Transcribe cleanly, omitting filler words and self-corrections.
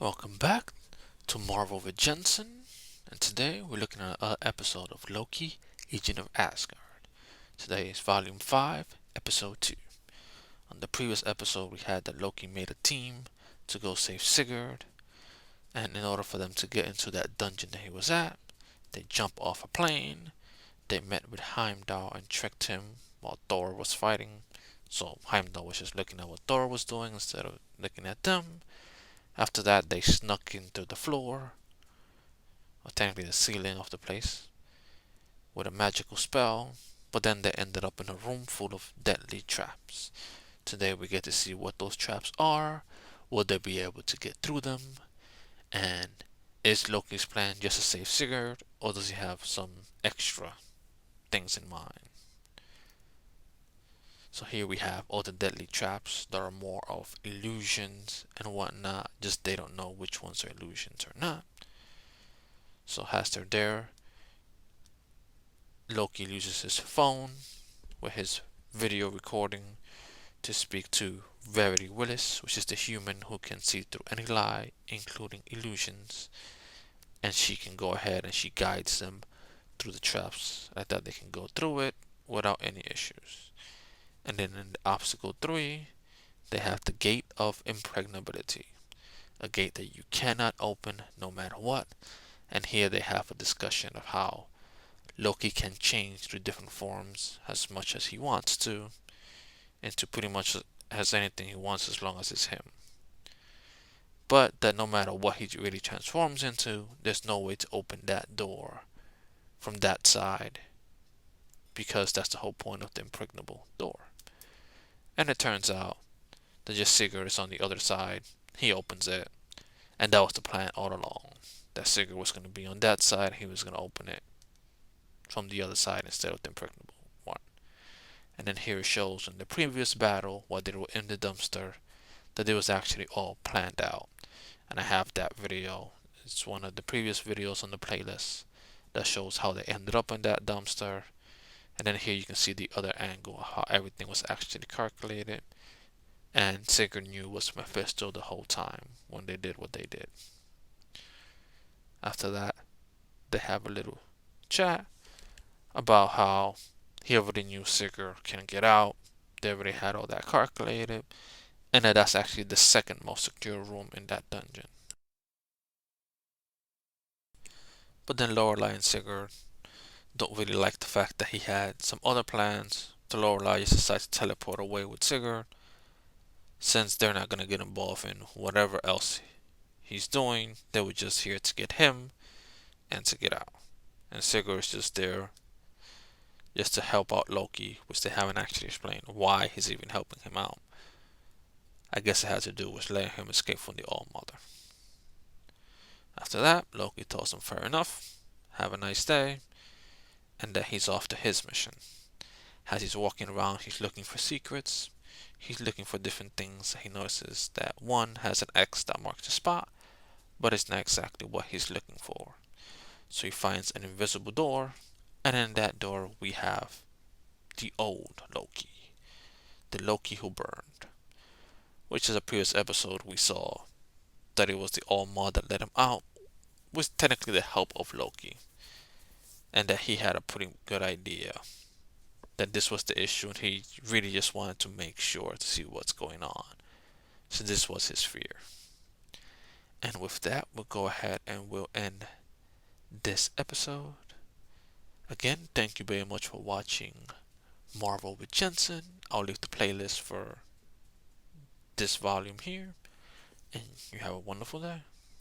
Welcome back to Marvel with Jensen, and today we're looking at an episode of Loki, Agent of Asgard. Today is Volume 5, Episode 2. On the previous episode, we had that Loki made a team to go save Sigurd, and in order for them to get into that dungeon that he was at, they jumped off a plane, they met with Heimdall and tricked him while Thor was fighting. So Heimdall was just looking at what Thor was doing instead of looking at them. After that, they snuck into the floor, or technically the ceiling of the place, with a magical spell, but then they ended up in a room full of deadly traps. Today we get to see what those traps are, will they be able to get through them, and is Loki's plan just to save Sigurd, or does he have some extra things in mind? So here we have all the deadly traps that are more of illusions and whatnot, just they don't know which ones are illusions or not. So as they're there, Loki uses his phone with his video recording to speak to Verity Willis, which is the human who can see through any lie, including illusions, and she can go ahead and she guides them through the traps like that they can go through it without any issues. And then in the obstacle 3, they have the gate of impregnability, a gate that you cannot open no matter what. And here they have a discussion of how Loki can change through different forms as much as he wants to, into pretty much as anything he wants as long as it's him. But that no matter what he really transforms into, there's no way to open that door from that side, because that's the whole point of the impregnable door. And it turns out that just Sigurd is on the other side. He opens it, and that was the plan all along. That Sigurd was going to be on that side, he was going to open it from the other side instead of the impregnable one. And then here it shows in the previous battle, while they were in the dumpster, that it was actually all planned out. And I have that video. It's one of the previous videos on the playlist that shows how they ended up in that dumpster. And then here you can see the other angle of how everything was actually calculated. And Sigurd knew it was Mephisto the whole time when they did what they did. After that, they have a little chat about how he already knew Sigurd can get out. They already had all that calculated. And that's actually the second most secure room in that dungeon. But then Lorelai and Sigurd don't really like the fact that he had some other plans. So Lorelai just decides to teleport away with Sigurd, since they're not going to get involved in whatever else he's doing. They were just here to get him and to get out. And Sigurd is just there just to help out Loki, which they haven't actually explained why he's even helping him out. I guess it has to do with letting him escape from the All-Mother. After that, Loki tells him fair enough, have a nice day, and that he's off to his mission. As he's walking around, he's looking for secrets. He's looking for different things. He notices that one has an X that marks the spot, but it's not exactly what he's looking for. So he finds an invisible door, and in that door we have the old Loki, the Loki who burned, which is a previous episode we saw that it was the All-Mother that let him out, with technically the help of Loki, and that he had a pretty good idea that this was the issue, and he really just wanted to make sure to see what's going on. So this was his fear. And with that, we'll go ahead and we'll end this episode. Again, thank you very much for watching Marvel with Jensen. I'll leave the playlist for this volume here, and you have a wonderful day.